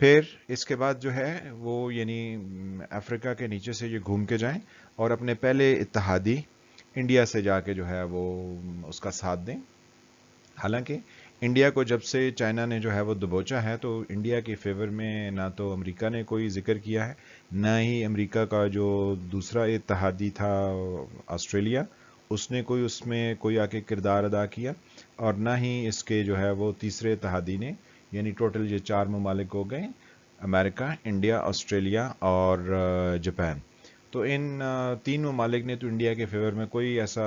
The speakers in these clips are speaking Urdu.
پھر اس کے بعد جو ہے وہ یعنی افریقہ کے نیچے سے یہ گھوم کے جائیں اور اپنے پہلے اتحادی انڈیا سے جا کے جو ہے وہ اس کا ساتھ دیں. حالانکہ انڈیا کو جب سے چائنا نے جو ہے وہ دبوچا ہے تو انڈیا کے فیور میں نہ تو امریکہ نے کوئی ذکر کیا ہے، نہ ہی امریکہ کا جو دوسرا اتحادی تھا آسٹریلیا، اس نے کوئی اس میں کوئی آ کے کردار ادا کیا، اور نہ ہی اس کے جو ہے وہ تیسرے اتحادی نے. یعنی ٹوٹل یہ 4 ممالک ہو گئے، امریکہ، انڈیا، آسٹریلیا اور جاپان. تو ان 3 ممالک نے تو انڈیا کے فیور میں کوئی ایسا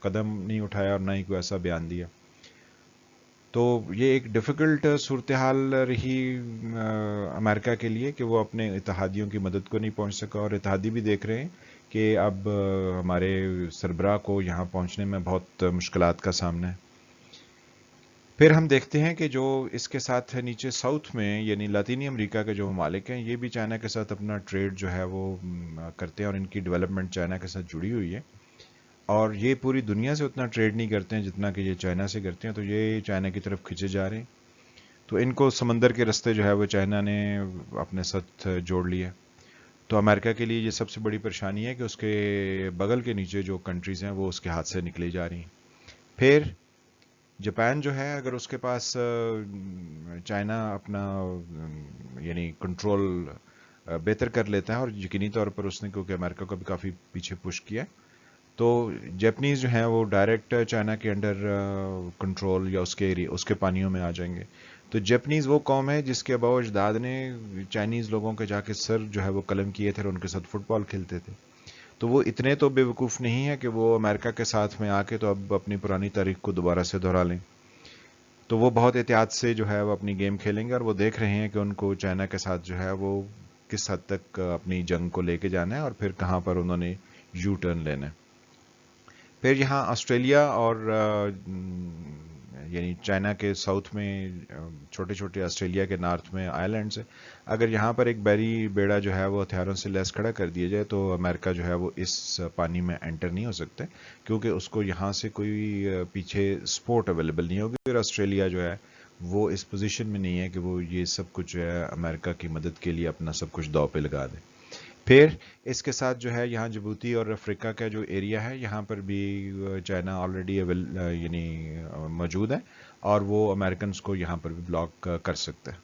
قدم نہیں اٹھایا اور نہ ہی کوئی ایسا بیان دیا. تو یہ ایک ڈیفیکلٹ صورتحال رہی امریکہ کے لیے کہ وہ اپنے اتحادیوں کی مدد کو نہیں پہنچ سکا، اور اتحادی بھی دیکھ رہے ہیں کہ اب ہمارے سربراہ کو یہاں پہنچنے میں بہت مشکلات کا سامنا ہے. پھر ہم دیکھتے ہیں کہ جو اس کے ساتھ نیچے ساؤتھ میں یعنی لاطینی امریکہ کے جو ممالک ہیں یہ بھی چائنا کے ساتھ اپنا ٹریڈ جو ہے وہ کرتے ہیں، اور ان کی ڈیولپمنٹ چائنا کے ساتھ جڑی ہوئی ہے. اور یہ پوری دنیا سے اتنا ٹریڈ نہیں کرتے ہیں جتنا کہ یہ چائنا سے کرتے ہیں، تو یہ چائنا کی طرف کھینچے جا رہے ہیں. تو ان کو سمندر کے رستے جو ہے وہ چائنا نے اپنے ساتھ جوڑ لیا. تو امریکہ کے لیے یہ سب سے بڑی پریشانی ہے کہ اس کے بغل کے نیچے جو کنٹریز ہیں وہ اس کے ہاتھ سے نکلی جا رہی ہیں. پھر جاپان جو ہے اگر اس کے پاس چائنا اپنا یعنی کنٹرول بہتر کر لیتا ہے، اور یقینی طور پر اس نے کیونکہ امریکہ کو بھی کافی پیچھے پش کیا، تو جیپنیز جو ہیں وہ ڈائریکٹ چائنا کے انڈر کنٹرول یا اس کے پانیوں میں آ جائیں گے. تو جیپنیز وہ قوم ہے جس کے اباء و اجداد نے چائنیز لوگوں کے جا کے سر جو ہے وہ قلم کیے تھے اور ان کے ساتھ فٹ بال کھیلتے تھے. تو وہ اتنے تو بے وقوف نہیں ہے کہ وہ امریکہ کے ساتھ میں آ کے تو اب اپنی پرانی تاریخ کو دوبارہ سے دہرا لیں. تو وہ بہت احتیاط سے جو ہے وہ اپنی گیم کھیلیں گے، اور وہ دیکھ رہے ہیں کہ ان کو چائنا کے ساتھ جو ہے وہ کس حد تک اپنی جنگ کو لے کے جانا ہے اور پھر کہاں پر انہوں نے یو ٹرن لینا ہے. پھر یہاں آسٹریلیا اور یعنی چائنا کے ساؤتھ میں چھوٹے چھوٹے آسٹریلیا کے نارتھ میں آئی لینڈز ہیں. اگر یہاں پر ایک بحری بیڑا جو ہے وہ ہتھیاروں سے لیس کھڑا کر دیا جائے تو امریکہ جو ہے وہ اس پانی میں انٹر نہیں ہو سکتے، کیونکہ اس کو یہاں سے کوئی پیچھے سپورٹ اویلیبل نہیں ہوگی، اور آسٹریلیا جو ہے وہ اس پوزیشن میں نہیں ہے کہ وہ یہ سب کچھ جو ہے امریکہ کی مدد کے لیے اپنا سب کچھ داؤ پہ لگا دے. پھر اس کے ساتھ جو ہے یہاں جبوتی اور افریقہ کا جو ایریا ہے یہاں پر بھی چائنا آلریڈی یعنی موجود ہے، اور وہ امریکنز کو یہاں پر بھی بلاک کر سکتے ہیں.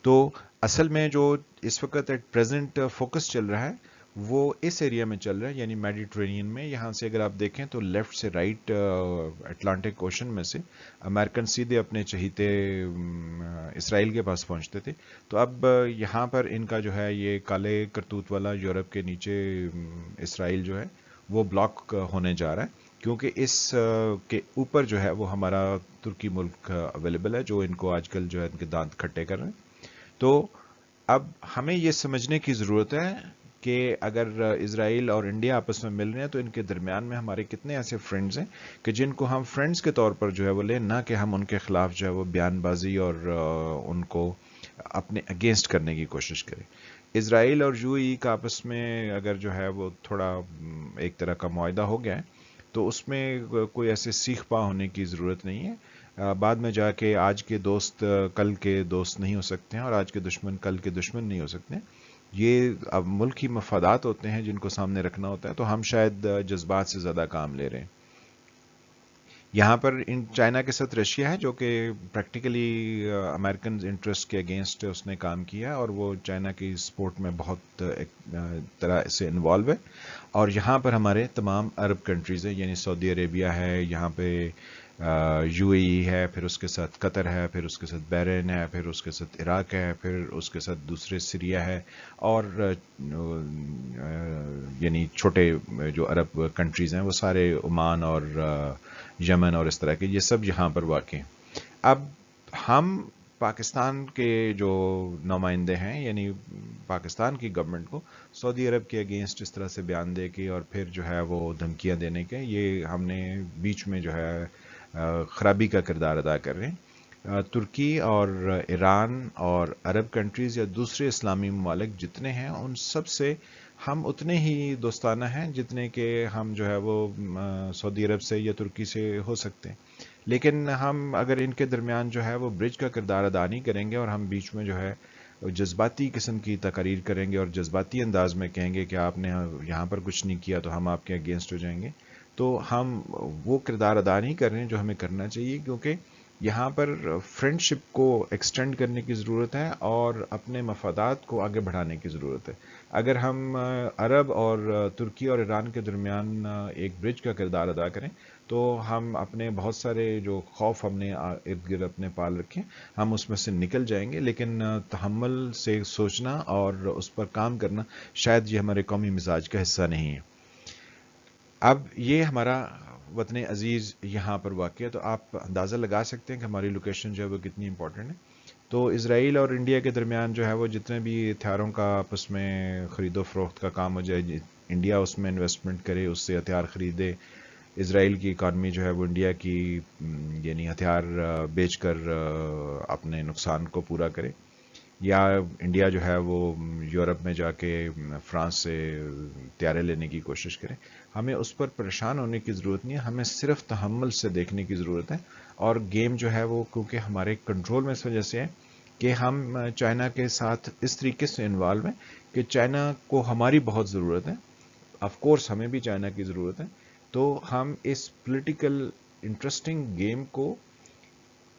تو اصل میں جو اس وقت ایٹ پریزنٹ فوکس چل رہا ہے وہ اس ایریا میں چل رہا ہے، یعنی میڈیٹرینین میں. یہاں سے اگر آپ دیکھیں تو لیفٹ سے رائٹ اٹلانٹک اوشن میں سے امریکن سیدھے اپنے چہیتے اسرائیل کے پاس پہنچتے تھے. تو اب یہاں پر ان کا جو ہے یہ کالے کرتوت والا یورپ کے نیچے اسرائیل جو ہے وہ بلاک ہونے جا رہا ہے، کیونکہ اس کے اوپر جو ہے وہ ہمارا ترکی ملک اویلیبل ہے جو ان کو آج کل جو ہے ان کے دانت کھٹے کر رہے ہیں. تو اب ہمیں یہ سمجھنے کی ضرورت ہے کہ اگر اسرائیل اور انڈیا آپس میں مل رہے ہیں تو ان کے درمیان میں ہمارے کتنے ایسے فرینڈز ہیں کہ جن کو ہم فرینڈز کے طور پر جو ہے وہ لیں، نہ کہ ہم ان کے خلاف جو ہے وہ بیان بازی اور ان کو اپنے اگینسٹ کرنے کی کوشش کریں. اسرائیل اور یو ای کا آپس میں اگر جو ہے وہ تھوڑا ایک طرح کا معاہدہ ہو گیا ہے تو اس میں کوئی ایسے سیخ پا ہونے کی ضرورت نہیں ہے. بعد میں جا کے آج کے دوست کل کے دوست نہیں ہو سکتے ہیں، اور آج کے دشمن کل کے دشمن نہیں ہو سکتے ہیں. یہ اب ملکی مفادات ہوتے ہیں جن کو سامنے رکھنا ہوتا ہے، تو ہم شاید جذبات سے زیادہ کام لے رہے ہیں. یہاں پر ان چائنا کے ساتھ رشیا ہے جو کہ پریکٹیکلی امریکن انٹرسٹ کے اگینسٹ اس نے کام کیا، اور وہ چائنا کی سپورٹ میں بہت طرح سے انوالو ہے. اور یہاں پر ہمارے تمام عرب کنٹریز ہیں، یعنی سعودی عربیہ ہے، یہاں پہ یو اے ای ہے، پھر اس کے ساتھ قطر ہے، پھر اس کے ساتھ بحرین ہے، پھر اس کے ساتھ عراق ہے، پھر اس کے ساتھ دوسرے سیریا ہے، اور یعنی چھوٹے جو عرب کنٹریز ہیں وہ سارے عمان اور یمن اور اس طرح کے یہ سب یہاں پر واقع ہیں. اب ہم پاکستان کے جو نمائندے ہیں، یعنی پاکستان کی گورنمنٹ کو سعودی عرب کے اگینسٹ اس طرح سے بیان دے کے اور پھر جو ہے وہ دھمکیاں دینے کے، یہ ہم نے بیچ میں جو ہے خرابی کا کردار ادا کر رہے ہیں. ترکی اور ایران اور عرب کنٹریز یا دوسرے اسلامی ممالک جتنے ہیں ان سب سے ہم اتنے ہی دوستانہ ہیں جتنے کہ ہم جو ہے وہ سعودی عرب سے یا ترکی سے ہو سکتے ہیں. لیکن ہم اگر ان کے درمیان جو ہے وہ برج کا کردار ادا نہیں کریں گے اور ہم بیچ میں جو ہے جذباتی قسم کی تقاریر کریں گے اور جذباتی انداز میں کہیں گے کہ آپ نے یہاں پر کچھ نہیں کیا تو ہم آپ کے اگینسٹ ہو جائیں گے، تو ہم وہ کردار ادا نہیں کر رہے ہیں جو ہمیں کرنا چاہیے، کیونکہ یہاں پر فرینڈ شپ کو ایکسٹینڈ کرنے کی ضرورت ہے اور اپنے مفادات کو آگے بڑھانے کی ضرورت ہے۔ اگر ہم عرب اور ترکی اور ایران کے درمیان ایک برج کا کردار ادا کریں تو ہم اپنے بہت سارے جو خوف ہم نے ارد گرد اپنے پال رکھے ہم اس میں سے نکل جائیں گے، لیکن تحمل سے سوچنا اور اس پر کام کرنا شاید یہ ہمارے قومی مزاج کا حصہ نہیں ہے۔ اب یہ ہمارا وطن عزیز یہاں پر واقع ہے، تو آپ اندازہ لگا سکتے ہیں کہ ہماری لوکیشن جو ہے وہ کتنی امپورٹنٹ ہے۔ تو اسرائیل اور انڈیا کے درمیان جو ہے وہ جتنے بھی ہتھیاروں کا آپس میں خرید و فروخت کا کام ہو جائے، انڈیا اس میں انویسٹمنٹ کرے، اس سے ہتھیار خریدے، اسرائیل کی اکانومی جو ہے وہ انڈیا کی یعنی ہتھیار بیچ کر اپنے نقصان کو پورا کرے، یا انڈیا جو ہے وہ یورپ میں جا کے فرانس سے طیارے لینے کی کوشش کرے، ہمیں اس پر پریشان ہونے کی ضرورت نہیں ہے، ہمیں صرف تحمل سے دیکھنے کی ضرورت ہے۔ اور گیم جو ہے وہ کیونکہ ہمارے کنٹرول میں اس وجہ سے ہے کہ ہم چائنا کے ساتھ اس طریقے سے انوالو ہیں کہ چائنا کو ہماری بہت ضرورت ہے، آف کورس ہمیں بھی چائنا کی ضرورت ہے، تو ہم اس پولیٹیکل انٹرسٹنگ گیم کو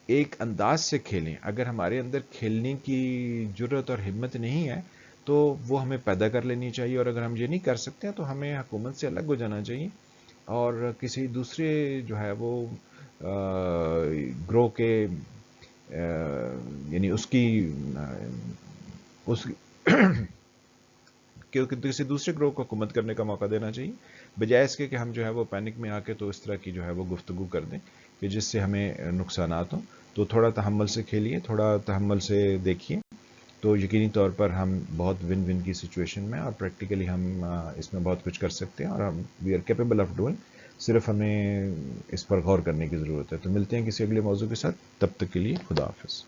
ایک انداز سے کھیلیں۔ اگر ہمارے اندر کھیلنے کی جرت اور ہمت نہیں ہے تو وہ ہمیں پیدا کر لینی چاہیے، اور اگر ہم یہ نہیں کر سکتے تو ہمیں حکومت سے الگ ہو جانا چاہیے اور کسی دوسرے جو ہے وہ گروہ کے یعنی اس کی کسی دوسرے گروہ کو حکومت کرنے کا موقع دینا چاہیے، بجائے اس کے کہ ہم جو ہے وہ پینک میں آ کے تو اس طرح کی جو ہے وہ گفتگو کر دیں کہ جس سے ہمیں نقصانات ہوں۔ تو تھوڑا تحمل سے کھیلیے، تھوڑا تحمل سے دیکھیے، تو یقینی طور پر ہم بہت ون ون کی سچویشن میں اور پریکٹیکلی ہم اس میں بہت کچھ کر سکتے ہیں، اور ہم we are capable of doing, صرف ہمیں اس پر غور کرنے کی ضرورت ہے۔ تو ملتے ہیں کسی اگلے موضوع کے ساتھ، تب تک کے لیے خدا حافظ۔